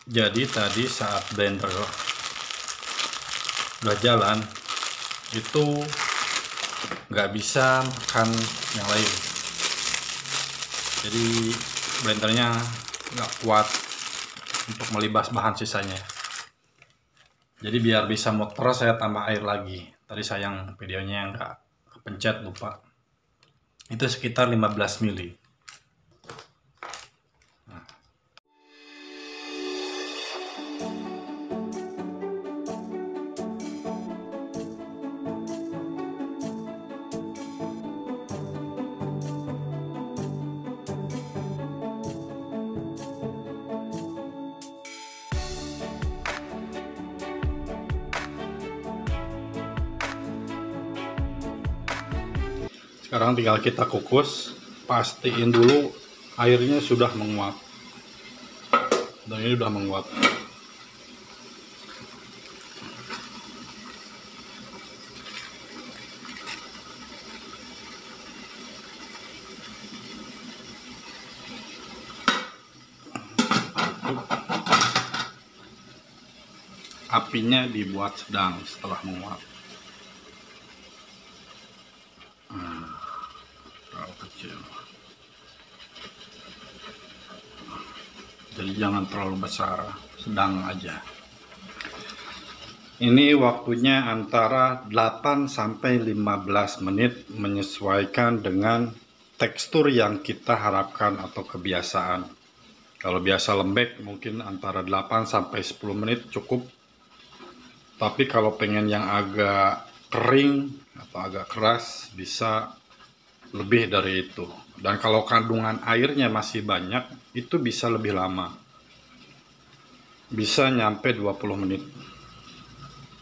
Jadi tadi saat blender udah jalan itu nggak bisa makan yang lain, jadi blendernya nggak kuat untuk melibas bahan sisanya. Jadi biar bisa muter saya tambah air lagi. Tadi sayang videonya nggak kepencet, lupa. Itu sekitar 15 mili. Sekarang tinggal kita kukus, pastiin dulu airnya sudah menguap. Dan ini sudah menguap. Apinya dibuat sedang setelah menguap. Terlalu kecil. Jadi jangan terlalu besar, sedang aja. Ini waktunya antara 8 sampai 15 menit menyesuaikan dengan tekstur yang kita harapkan atau kebiasaan. Kalau biasa lembek mungkin antara 8 sampai 10 menit cukup. Tapi kalau pengen yang agak kering atau agak keras bisa lebih dari itu. Dan kalau kandungan airnya masih banyak itu bisa lebih lama. Bisa nyampe 20 menit.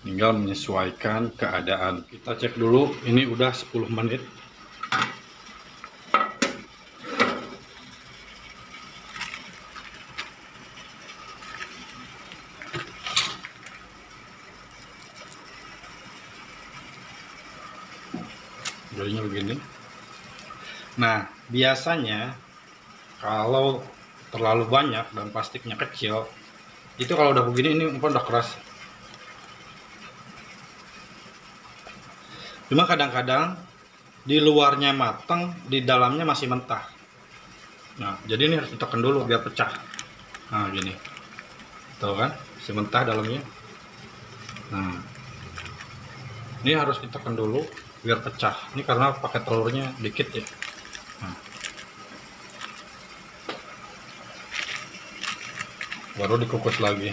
Tinggal menyesuaikan keadaan. Kita cek dulu, ini udah 10 menit. Jadinya begini. Nah, biasanya kalau terlalu banyak dan plastiknya kecil, itu kalau udah begini ini udah keras. Cuma kadang-kadang di luarnya matang, di dalamnya masih mentah. Nah, jadi ini harus ditekan dulu biar pecah. Nah, gini. Tahu kan? Masih mentah dalamnya. Nah, ini harus ditekan dulu biar pecah. Ini karena pakai telurnya dikit ya. Nah, baru dikukus lagi.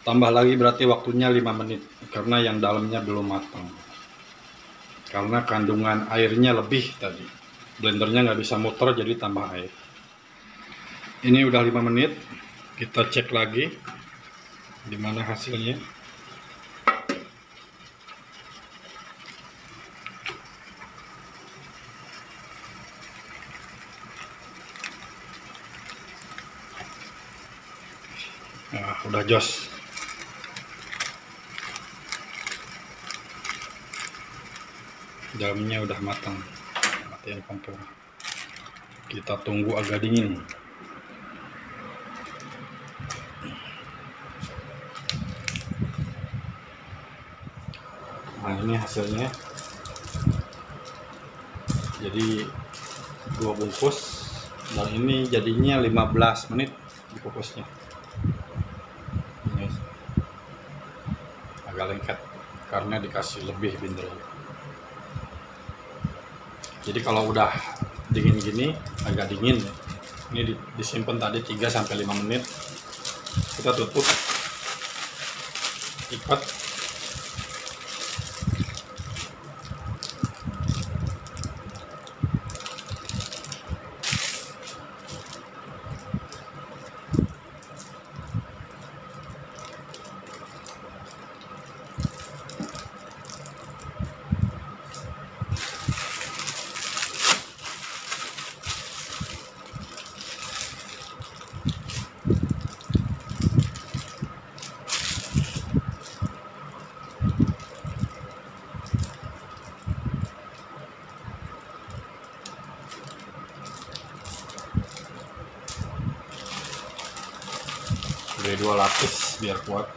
Tambah lagi berarti waktunya 5 menit karena yang dalamnya belum matang. Karena kandungan airnya lebih tadi. Blendernya nggak bisa muter jadi tambah air. Ini udah 5 menit. Kita cek lagi gimana hasilnya. Nah, udah jos. Dalamnya udah matang. Matiin kompor. Kita tunggu agak dingin. Nah, ini hasilnya. Jadi 2 bungkus dan ini jadinya 15 menit dikukusnya. Ini agak lengket karena dikasih lebih blendernya. Jadi kalau udah dingin gini, agak dingin ya. Ini disimpan tadi 3 sampai 5 menit. Kita tutup. Ikat. 2 lapis biar kuat.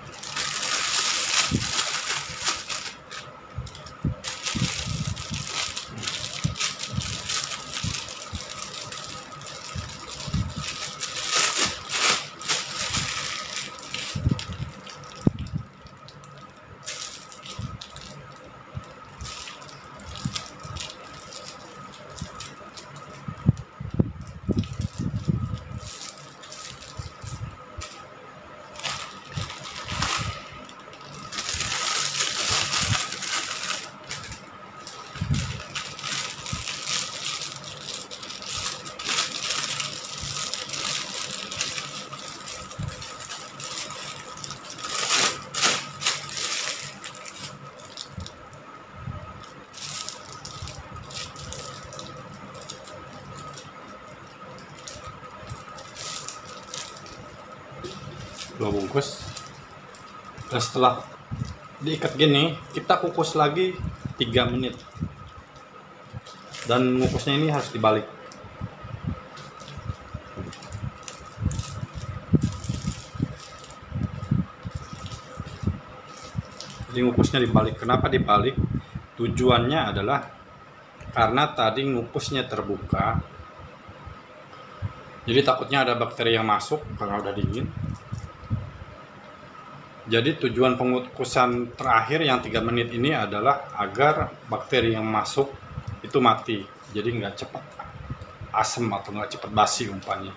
Dua bungkus. Dan setelah diikat gini, kita kukus lagi 3 menit. Dan ngukusnya ini harus dibalik. Jadi ngukusnya dibalik. Kenapa dibalik? Tujuannya adalah karena tadi ngukusnya terbuka. Jadi takutnya ada bakteri yang masuk karena udah dingin. Jadi tujuan pengukusan terakhir yang 3 menit ini adalah agar bakteri yang masuk itu mati. Jadi nggak cepat asam atau nggak cepat basi umpannya.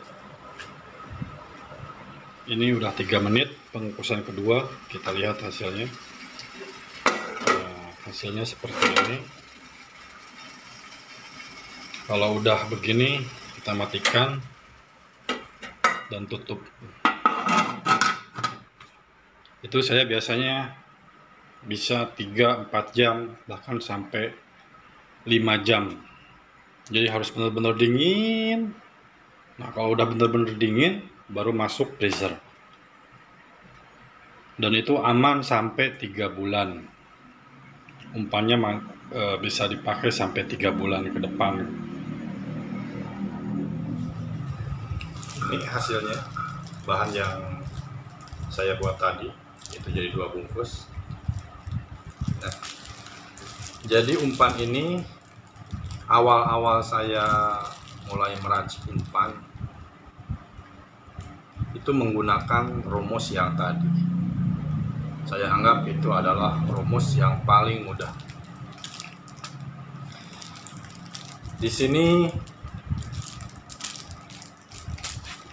Ini udah 3 menit pengukusan kedua. Kita lihat hasilnya. Nah, hasilnya seperti ini. Kalau udah begini kita matikan dan tutup. Itu saya biasanya bisa 3-4 jam, bahkan sampai 5 jam. Jadi harus benar-benar dingin. Nah, kalau udah benar-benar dingin baru masuk freezer. Dan itu aman sampai 3 bulan. Umpannya bisa dipakai sampai 3 bulan ke depan. Ini hasilnya, bahan yang saya buat tadi. Itu jadi 2 bungkus. Nah, jadi umpan ini awal-awal saya mulai meracik umpan itu menggunakan rumus yang tadi. Saya anggap itu adalah rumus yang paling mudah. Di sini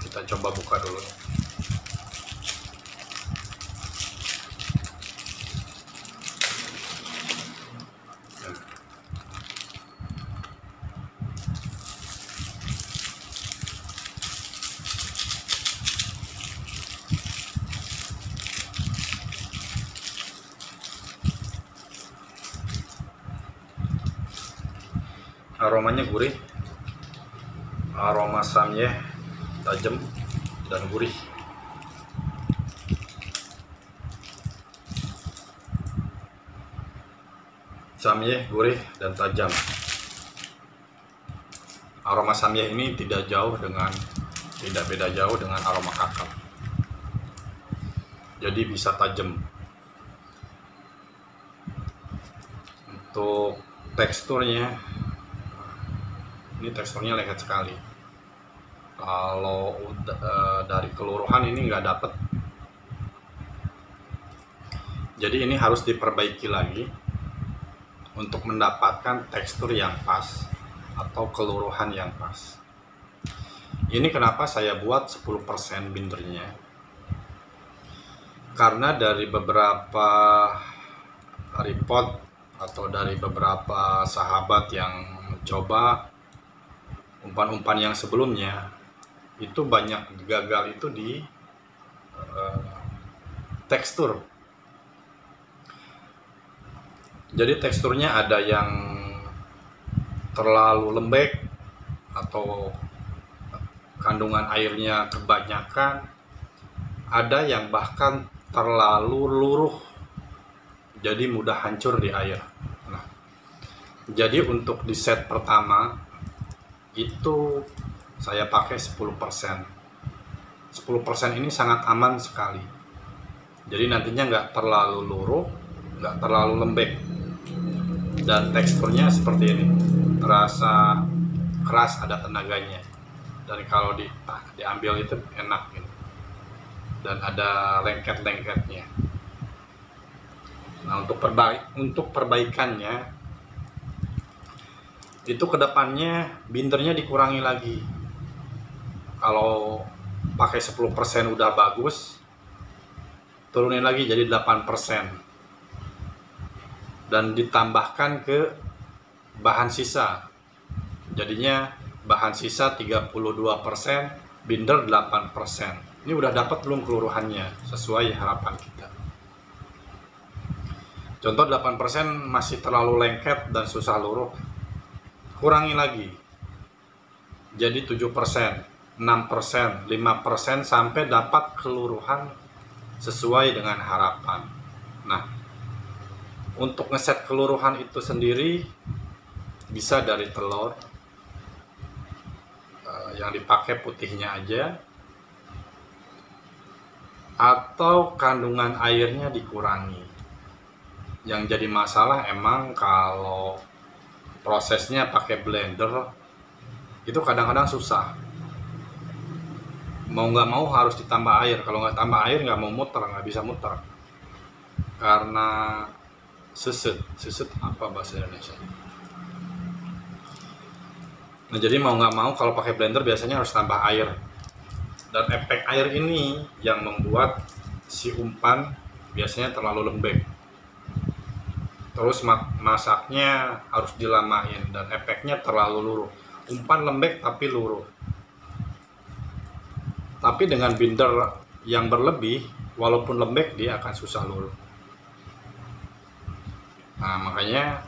kita coba buka dulu. Aromanya gurih, aroma samyeh tajam dan gurih. Samyeh gurih dan tajam. Aroma samyeh ini tidak beda jauh dengan aroma kakap. Jadi bisa tajam. Untuk teksturnya, ini teksturnya lengket sekali. Kalau dari keluruhan ini nggak dapet. Jadi ini harus diperbaiki lagi untuk mendapatkan tekstur yang pas atau keluruhan yang pas. Ini kenapa saya buat 10% bindernya. Karena dari beberapa report atau dari beberapa sahabat yang mencoba umpan-umpan yang sebelumnya, itu banyak gagal itu di tekstur. Jadi teksturnya ada yang terlalu lembek atau kandungan airnya kebanyakan, ada yang bahkan terlalu luruh, jadi mudah hancur di air. Nah, jadi untuk di set pertama itu saya pakai 10%. 10% ini sangat aman sekali. Jadi nantinya nggak terlalu luruh, nggak terlalu lembek, dan teksturnya seperti ini, terasa keras, ada tenaganya, dan kalau diambil itu enak gitu. Dan ada lengket-lengketnya. Nah, untuk perbaikannya itu kedepannya bindernya dikurangi lagi. Kalau pakai 10% udah bagus, turunin lagi jadi 8%, dan ditambahkan ke bahan sisa. Jadinya bahan sisa 32%, binder 8%. Ini udah dapat belum keluruhannya sesuai harapan kita. Contoh 8% masih terlalu lengket dan susah luruh, kurangi lagi jadi 7%, 6%, 5%, sampai dapat keluruhan sesuai dengan harapan. Nah, untuk ngeset keluruhan itu sendiri bisa dari telur, yang dipakai putihnya aja, atau kandungan airnya dikurangi. Yang jadi masalah emang kalau prosesnya pakai blender itu kadang-kadang susah. Mau nggak mau harus ditambah air. Kalau nggak tambah air nggak mau muter, nggak bisa muter. Karena seset apa bahasa Indonesia? Nah, jadi mau nggak mau kalau pakai blender biasanya harus tambah air. Dan efek air ini yang membuat si umpan biasanya terlalu lembek. Terus masaknya harus dilamain dan efeknya terlalu luruh. Umpan lembek tapi luruh. Tapi dengan binder yang berlebih, walaupun lembek dia akan susah luruh. Nah, makanya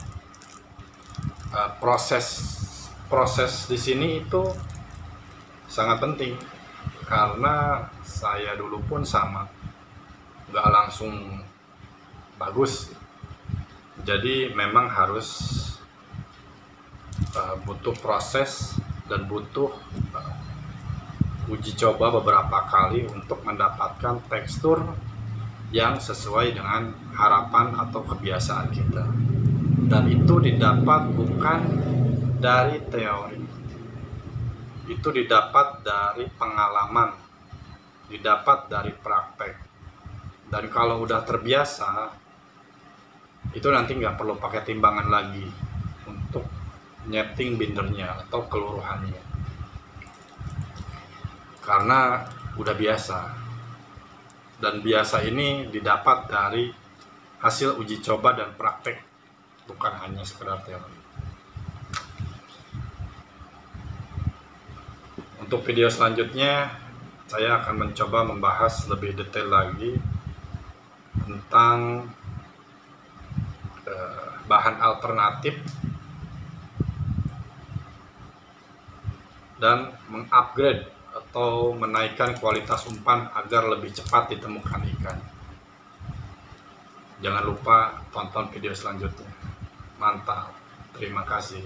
proses di sini itu sangat penting, karena saya dulu pun sama, nggak langsung bagus. Jadi memang harus butuh proses dan butuh uji coba beberapa kali untuk mendapatkan tekstur yang sesuai dengan harapan atau kebiasaan kita. Dan itu didapat bukan dari teori, itu didapat dari pengalaman, didapat dari praktek. Dan kalau udah terbiasa, itu nanti nggak perlu pakai timbangan lagi untuk nyeting bindernya atau keluruhannya, karena udah biasa. Dan biasa ini didapat dari hasil uji coba dan praktek, bukan hanya sekedar teori. Untuk video selanjutnya saya akan mencoba membahas lebih detail lagi tentang bahan alternatif dan mengupgrade atau menaikkan kualitas umpan agar lebih cepat ditemukan ikan. Jangan lupa tonton video selanjutnya. Mantap, terima kasih.